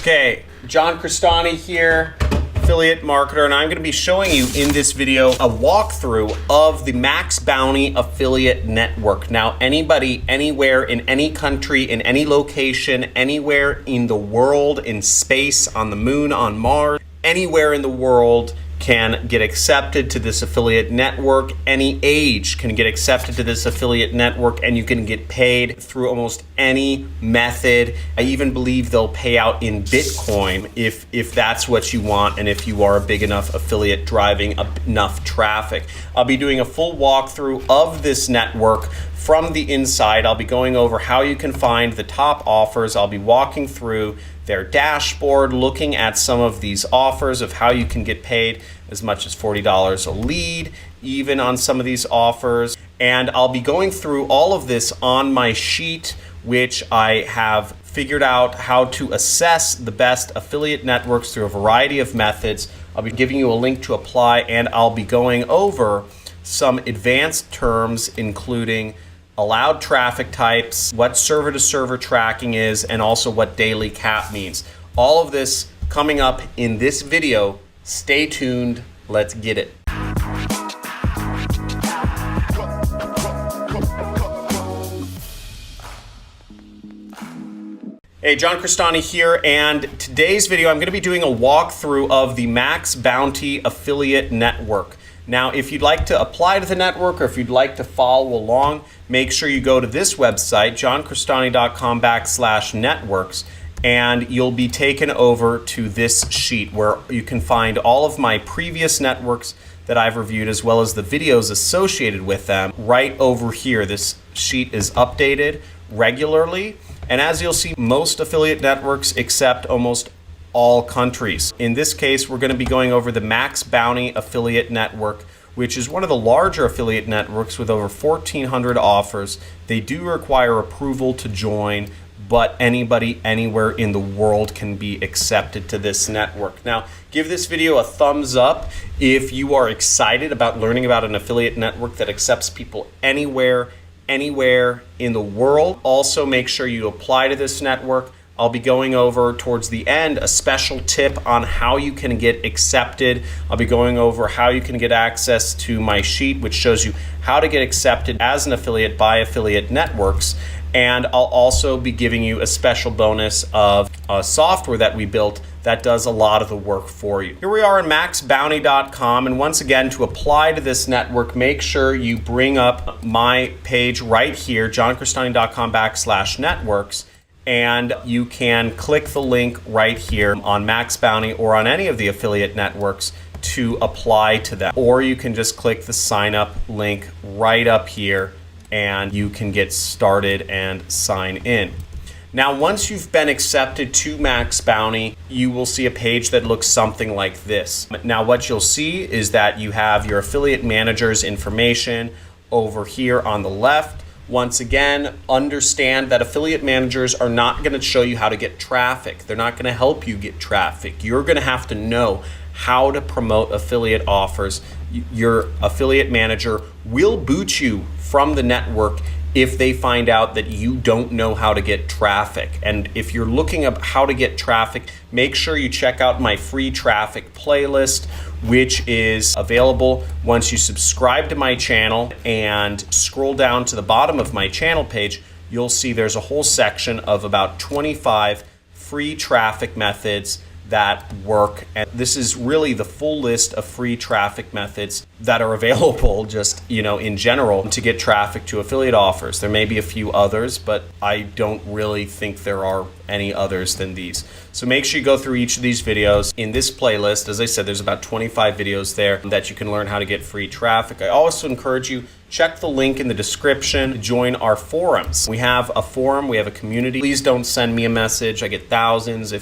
Okay, John Crestani here, affiliate marketer, and I'm going to be showing you in this video a walkthrough of the MaxBounty Affiliate Network. Now, anybody, anywhere, in any country, in any location, anywhere in the world, in space, on the moon, on Mars, anywhere in the world can get accepted to this affiliate network. Any age can get accepted to this affiliate network, and you can get paid through almost any method. I even believe they'll pay out in Bitcoin if that's what you want and if you are a big enough affiliate driving enough traffic. I'll be doing a full walkthrough of this network from the inside. I'll be going over how you can find the top offers. I'll be walking through their dashboard, looking at some of these offers of how you can get paid as much as $40 a lead, even on some of these offers. And I'll be going through all of this on my sheet, which I have figured out how to assess the best affiliate networks through a variety of methods. I'll be giving you a link to apply, and I'll be going over some advanced terms, including allowed traffic types, what server-to-server tracking is, and also what daily cap means. All of this coming up in this video. Stay tuned. Let's get it. Hey, John Crestani here, and today's video I'm going to be doing a walkthrough of the MaxBounty Affiliate Network. Now, if you'd like to apply to the network or if you'd like to follow along, make sure you go to this website, johncrestani.com/networks, and you'll be taken over to this sheet where you can find all of my previous networks that I've reviewed, as well as the videos associated with them right over here. This sheet is updated regularly, and as you'll see, most affiliate networks accept almost all countries. In this case, we're going to be going over the MaxBounty Affiliate Network, which is one of the larger affiliate networks with over 1,400 offers. They do require approval to join, but anybody anywhere in the world can be accepted to this network. Now, give this video a thumbs up if you are excited about learning about an affiliate network that accepts people anywhere in the world. Also, make sure you apply to this network. I'll be going over towards the end a special tip on how you can get accepted. I'll be going over how you can get access to my sheet, which shows you how to get accepted as an affiliate by affiliate networks. And I'll also be giving you a special bonus of software that we built that does a lot of the work for you. Here we are on MaxBounty.com, and once again, to apply to this network, make sure you bring up my page right here, johncrestani.com/networks. And you can click the link right here on MaxBounty or on any of the affiliate networks to apply to them. Or you can just click the sign up link right up here and you can get started and sign in. Now, once you've been accepted to MaxBounty, you will see a page that looks something like this. Now, what you'll see is that you have your affiliate manager's information over here on the left. Once again, understand that affiliate managers are not going to show you how to get traffic. They're not going to help you get traffic. You're going to have to know how to promote affiliate offers. Your affiliate manager will boot you from the network if they find out that you don't know how to get traffic. And if you're looking up how to get traffic, make sure you check out my free traffic playlist, which is available once you subscribe to my channel and scroll down to the bottom of my channel page. You'll see there's a whole section of about 25 free traffic methods that work. And this is really the full list of free traffic methods that are available just, in general to get traffic to affiliate offers. There may be a few others, but I don't really think there are any others than these. So make sure you go through each of these videos. In this playlist, as I said, there's about 25 videos there that you can learn how to get free traffic. I also encourage you, check the link in the description to join our forums. We have a forum, we have a community. Please don't send me a message. I get thousands.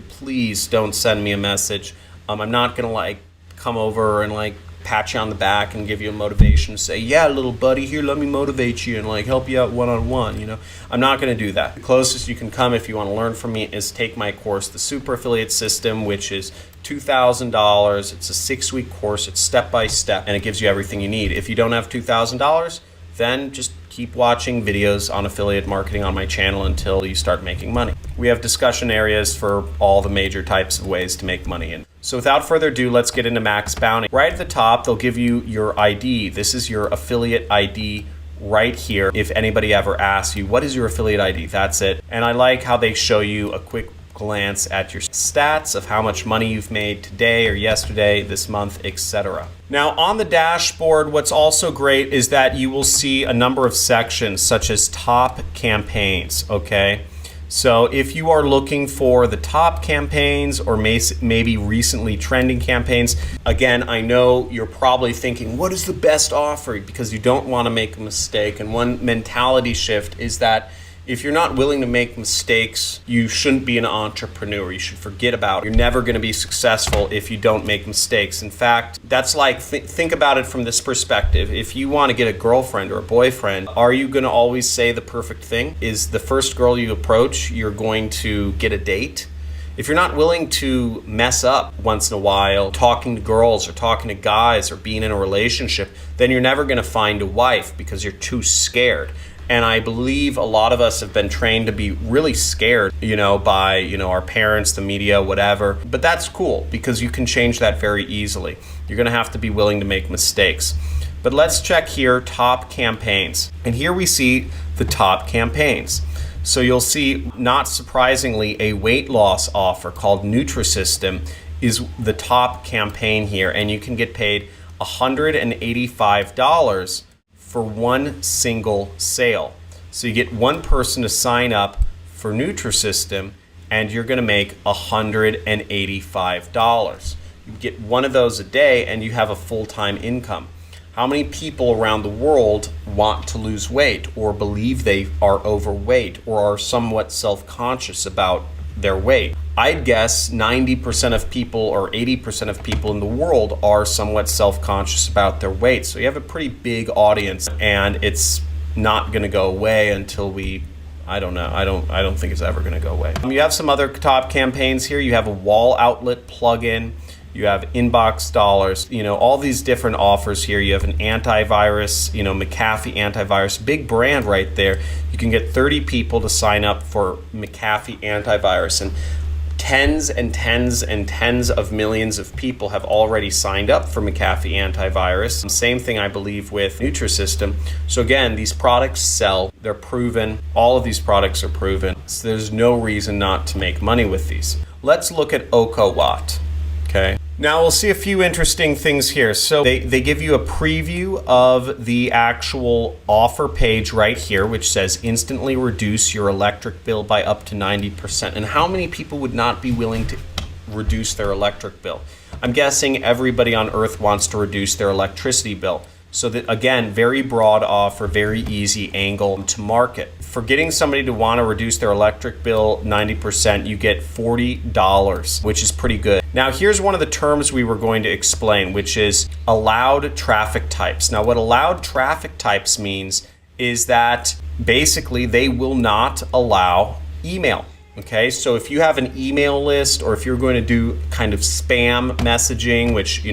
Please don't send me a message. I'm not gonna come over and pat you on the back and give you a motivation, say, yeah, little buddy, here, let me motivate you and help you out one-on-one. I'm not going to do that. The closest you can come if you want to learn from me is take my course, the Super Affiliate System, which is $2,000. It's a 6-week course. It's step-by-step, and it gives you everything you need. If you don't have $2,000, then just Keep watching videos on affiliate marketing on my channel until you start making money. We have discussion areas for all the major types of ways to make money. And so without further ado, let's get into MaxBounty. Right at the top, they'll give you your ID. This is your affiliate ID right here. If anybody ever asks you, what is your affiliate ID? That's it. And I like how they show you a quick glance at your stats of how much money you've made today or yesterday, this month, etc. Now on the dashboard, what's also great is that you will see a number of sections such as top campaigns, okay? So if you are looking for the top campaigns or maybe recently trending campaigns, again, I know you're probably thinking, what is the best offer? Because you don't want to make a mistake. And one mentality shift is that if you're not willing to make mistakes, you shouldn't be an entrepreneur. You should forget about it. You're never going to be successful if you don't make mistakes. In fact, that's like, think about it from this perspective. If you want to get a girlfriend or a boyfriend, are you going to always say the perfect thing? Is the first girl you approach, you're going to get a date? If you're not willing to mess up once in a while, talking to girls or talking to guys or being in a relationship, then you're never going to find a wife because you're too scared. And I believe a lot of us have been trained to be really scared, by, our parents, the media, whatever. But that's cool because you can change that very easily. You're going to have to be willing to make mistakes. But let's check here, top campaigns. And here we see the top campaigns. So you'll see, not surprisingly, a weight loss offer called Nutrisystem is the top campaign here. And you can get paid $185 for one single sale. So you get one person to sign up for Nutrisystem and you're going to make $185. You get one of those a day and you have a full-time income. How many people around the world want to lose weight or believe they are overweight or are somewhat self-conscious about their weight? I'd guess 90% of people or 80% of people in the world are somewhat self-conscious about their weight. So you have a pretty big audience and it's not going to go away until I don't know. I don't think it's ever going to go away. You have some other top campaigns here. You have a wall outlet plugin. You have inbox dollars, all these different offers here. You have an antivirus, McAfee antivirus, big brand right there. You can get 30 people to sign up for McAfee antivirus, and tens and tens and tens of millions of people have already signed up for McAfee antivirus. And same thing, I believe, with Nutrisystem. So again, these products sell, they're proven. All of these products are proven. So there's no reason not to make money with these. Let's look at OcoWatt, okay? Now we'll see a few interesting things here. So they give you a preview of the actual offer page right here, which says instantly reduce your electric bill by up to 90%. And how many people would not be willing to reduce their electric bill? I'm guessing everybody on earth wants to reduce their electricity bill. So that, again, very broad offer, very easy angle to market. For getting somebody to want to reduce their electric bill 90%, you get $40, which is pretty good. Now, here's one of the terms we were going to explain, which is allowed traffic types. Now, what allowed traffic types means is that basically they will not allow email. Okay, so if you have an email list or if you're going to do kind of spam messaging, which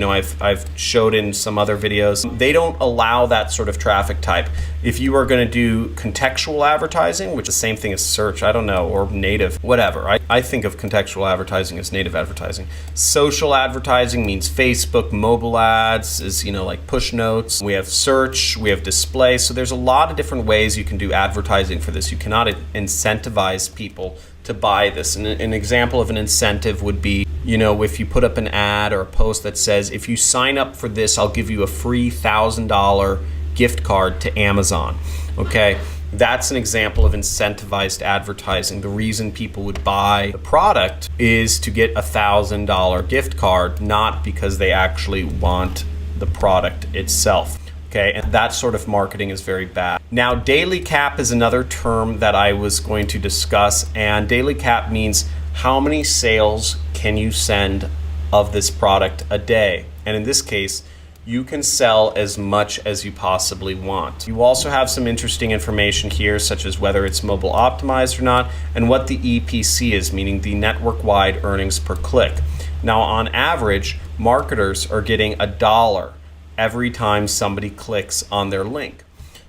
I've showed in some other videos, they don't allow that sort of traffic type. If you are going to do contextual advertising, which is the same thing as search, I don't know, or native, whatever. I think of contextual advertising as native advertising. Social advertising means Facebook, mobile ads is, like push notes. We have search, we have display. So there's a lot of different ways you can do advertising for this. You cannot incentivize people to buy this. And an example of an incentive would be, if you put up an ad or a post that says, if you sign up for this, I'll give you a free $1,000 gift card to Amazon. Okay, that's an example of incentivized advertising. The reason people would buy the product is to get a $1,000 gift card, not because they actually want the product itself. Okay, and that sort of marketing is very bad. Now, daily cap is another term that I was going to discuss, and daily cap means how many sales can you send of this product a day. And in this case, you can sell as much as you possibly want. You also have some interesting information here, such as whether it's mobile optimized or not, and what the EPC is, meaning the network-wide earnings per click. Now, on average, marketers are getting $1 every time somebody clicks on their link.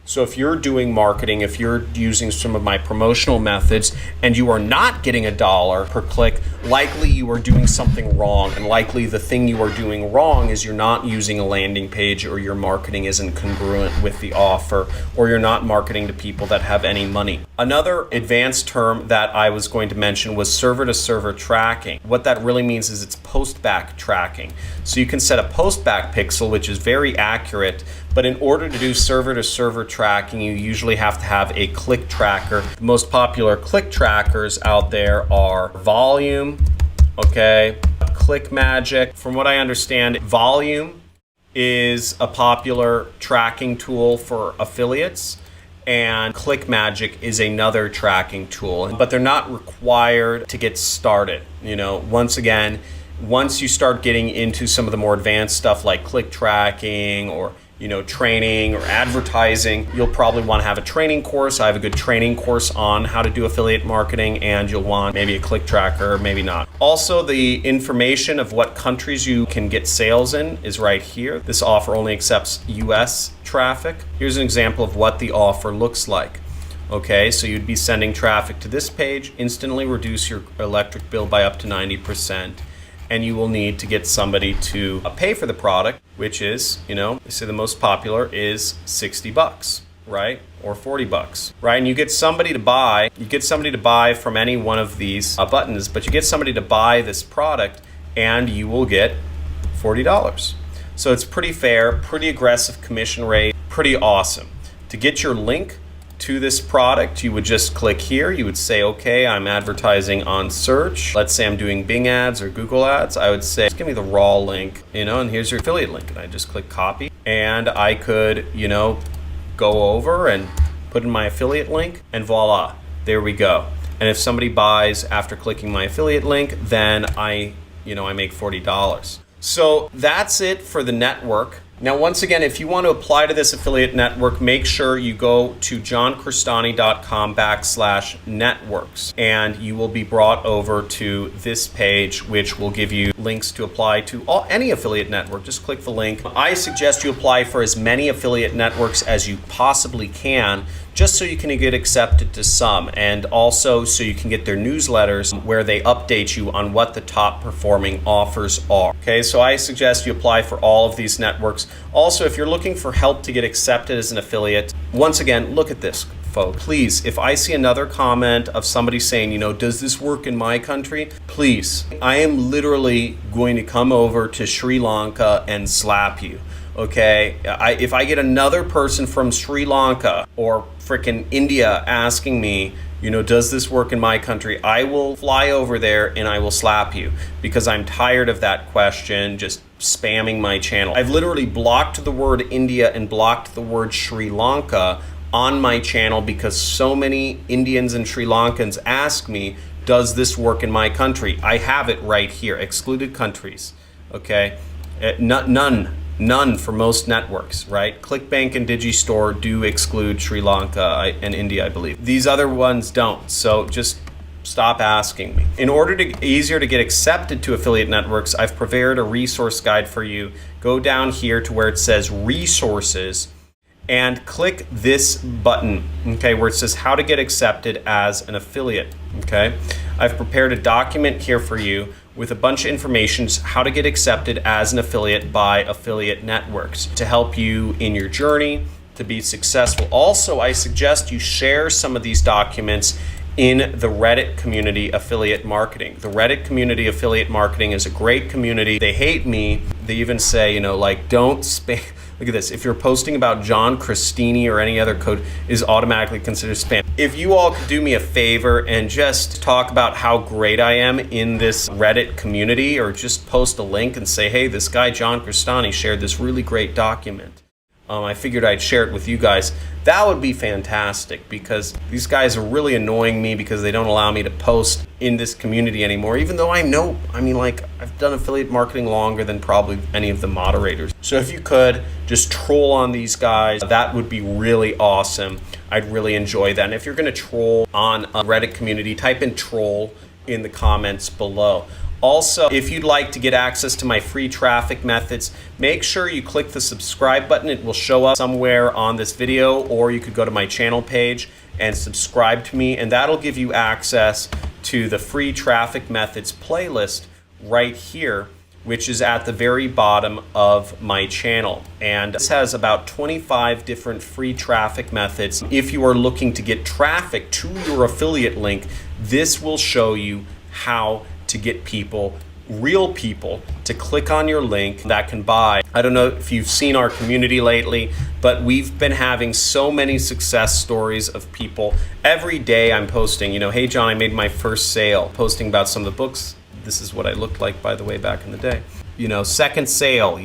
So if you're doing marketing, if you're using some of my promotional methods and you are not getting $1 per click, likely you are doing something wrong. And likely the thing you are doing wrong is you're not using a landing page, or your marketing isn't congruent with the offer, or you're not marketing to people that have any money. Another advanced term that I was going to mention was server-to-server tracking. What that really means is it's post-back tracking. So you can set a post-back pixel, which is very accurate, but in order to do server-to-server tracking, you usually have to have a click tracker. The most popular click trackers out there are Volume, okay, Click Magic. From what I understand, Volume is a popular tracking tool for affiliates, and Click Magic is another tracking tool, but they're not required to get started. You know, once again, once you start getting into some of the more advanced stuff like click tracking or training or advertising, you'll probably want to have a training course. I have a good training course on how to do affiliate marketing, and you'll want maybe a click tracker, maybe not. Also, the information of what countries you can get sales in is right here. This offer only accepts US traffic. Here's an example of what the offer looks like. Okay, so you'd be sending traffic to this page, instantly reduce your electric bill by up to 90%. And you will need to get somebody to pay for the product, which is, they say the most popular is $60, right? Or $40, right? And you get somebody to buy from any one of these buttons, but you get somebody to buy this product and you will get $40. So it's pretty fair, pretty aggressive commission rate, pretty awesome. To get your link to this product, you would just click here. You would say, okay, I'm advertising on search. Let's say I'm doing Bing ads or Google ads. I would say, just give me the raw link, and here's your affiliate link. And I just click copy, and I could, go over and put in my affiliate link, and voila, there we go. And if somebody buys after clicking my affiliate link, then I make $40. So that's it for the network. Now, once again, if you want to apply to this affiliate network, make sure you go to johncrestani.com/networks, and you will be brought over to this page, which will give you links to apply to any affiliate network. Just click the link. I suggest you apply for as many affiliate networks as you possibly can, just so you can get accepted to some, and also so you can get their newsletters where they update you on what the top performing offers are. Okay, so I suggest you apply for all of these networks. Also, if you're looking for help to get accepted as an affiliate, once again, look at this, folks. Please, if I see another comment of somebody saying, does this work in my country? Please, I am literally going to come over to Sri Lanka and slap you. Okay, if I get another person from Sri Lanka or frickin' India asking me, does this work in my country? I will fly over there and I will slap you, because I'm tired of that question just spamming my channel. I've literally blocked the word India and blocked the word Sri Lanka on my channel because so many Indians and Sri Lankans ask me, does this work in my country? I have it right here, excluded countries, okay? None for most networks, right? ClickBank and Digistore do exclude Sri Lanka and India, I believe. These other ones don't, so just stop asking me. In order to easier to get accepted to affiliate networks, I've prepared a resource guide for you. Go down here to where it says resources and click this button, okay, where it says how to get accepted as an affiliate, okay? I've prepared a document here for you with a bunch of information how to get accepted as an affiliate by affiliate networks to help you in your journey to be successful. Also, I suggest you share some of these documents in the Reddit community affiliate marketing. The Reddit community affiliate marketing is a great community. They hate me. They even say, don't spam. Look at this. If you're posting about John Crestani or any other code, is automatically considered spam. If you all could do me a favor and just talk about how great I am in this Reddit community, or just post a link and say, hey, this guy John Crestani shared this really great document. I figured I'd share it with you guys. That would be fantastic, because these guys are really annoying me because they don't allow me to post in this community anymore, even though I've done affiliate marketing longer than probably any of the moderators. So if you could just troll on these guys, that would be really awesome. I'd really enjoy that. And if you're going to troll on a Reddit community, type in troll in the comments below. Also, if you'd like to get access to my free traffic methods, make sure you click the subscribe button. It will show up somewhere on this video, or you could go to my channel page and subscribe to me, and that'll give you access to the free traffic methods playlist right here, which is at the very bottom of my channel. And this has about 25 different free traffic methods. If you are looking to get traffic to your affiliate link, this will show you how to get people, real people, to click on your link that can buy. I don't know if you've seen our community lately, but we've been having so many success stories of people. Every day I'm posting, hey John, I made my first sale, posting about some of the books. This is what I looked like, by the way, back in the day. Second sale,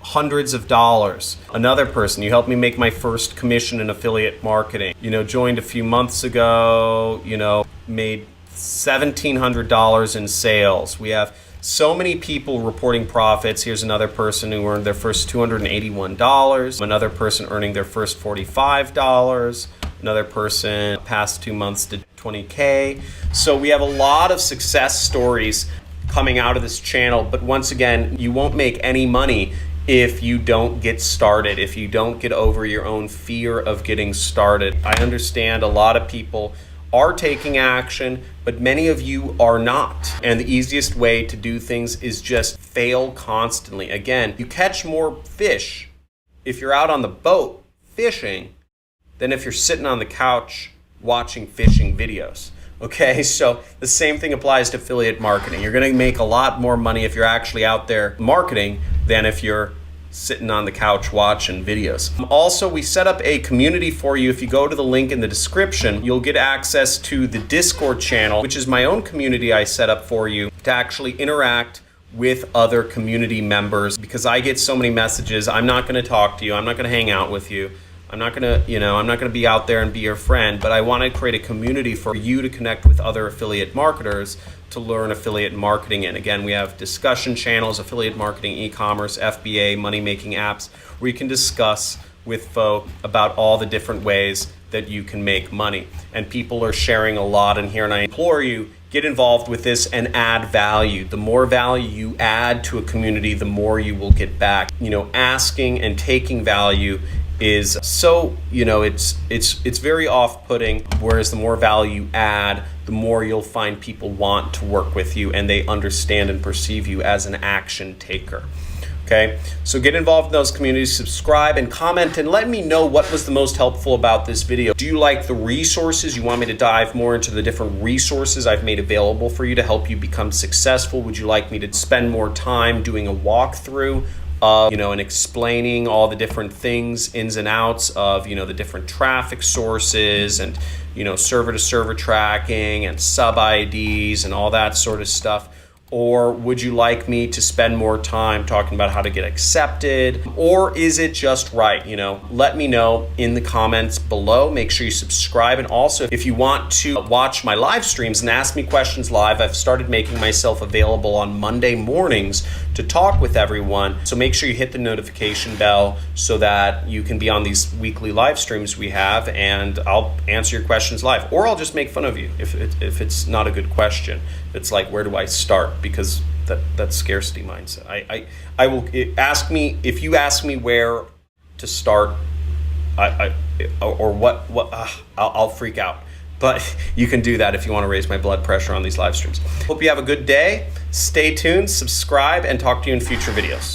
hundreds of dollars. Another person, you helped me make my first commission in affiliate marketing. Joined a few months ago, made $1,700 in sales. We have so many people reporting profits. Here's another person who earned their first $281. Another person earning their first $45. Another person past 2 months did $20K. So we have a lot of success stories coming out of this channel. But once again, you won't make any money if you don't get started, if you don't get over your own fear of getting started. I understand a lot of people are taking action, but many of you are not. And the easiest way to do things is just fail constantly. Again, you catch more fish if you're out on the boat fishing than if you're sitting on the couch watching fishing videos. Okay, so the same thing applies to affiliate marketing. You're gonna make a lot more money if you're actually out there marketing than if you're sitting on the couch watching videos. Also, we set up a community for you. If you go to the link in the description, you'll get access to the Discord channel, which is my own community I set up for you to actually interact with other community members, because I get so many messages. I'm not going to talk to you. I'm not going to hang out with you. I'm not going to be out there and be your friend, but I want to create a community for you to connect with other affiliate marketers to learn affiliate marketing in. Again, we have discussion channels, affiliate marketing, e-commerce, FBA, money-making apps, where you can discuss with folk about all the different ways that you can make money. And people are sharing a lot in here, and I implore you, get involved with this and add value. The more value you add to a community, the more you will get back. Asking and taking value is so, it's very off-putting, whereas the more value you add, the more you'll find people want to work with you and they understand and perceive you as an action taker. Okay, so get involved in those communities, subscribe and comment, and let me know what was the most helpful about this video. Do you like the resources? You want me to dive more into the different resources I've made available for you to help you become successful? Would you like me to spend more time doing a walkthrough of, and explaining all the different things, ins and outs of, the different traffic sources and, server to server tracking and sub IDs and all that sort of stuff? Or would you like me to spend more time talking about how to get accepted? Or is it just right? Let me know in the comments below. Make sure you subscribe. And also, if you want to watch my live streams and ask me questions live, I've started making myself available on Monday mornings to talk with everyone. So make sure you hit the notification bell so that you can be on these weekly live streams we have, and I'll answer your questions live. Or I'll just make fun of you if it's not a good question. It's like, where do I start? Because that's scarcity mindset. I will ask me, if you ask me where to start, I'll freak out. But you can do that if you want to raise my blood pressure on these live streams. Hope you have a good day. Stay tuned, subscribe, and talk to you in future videos.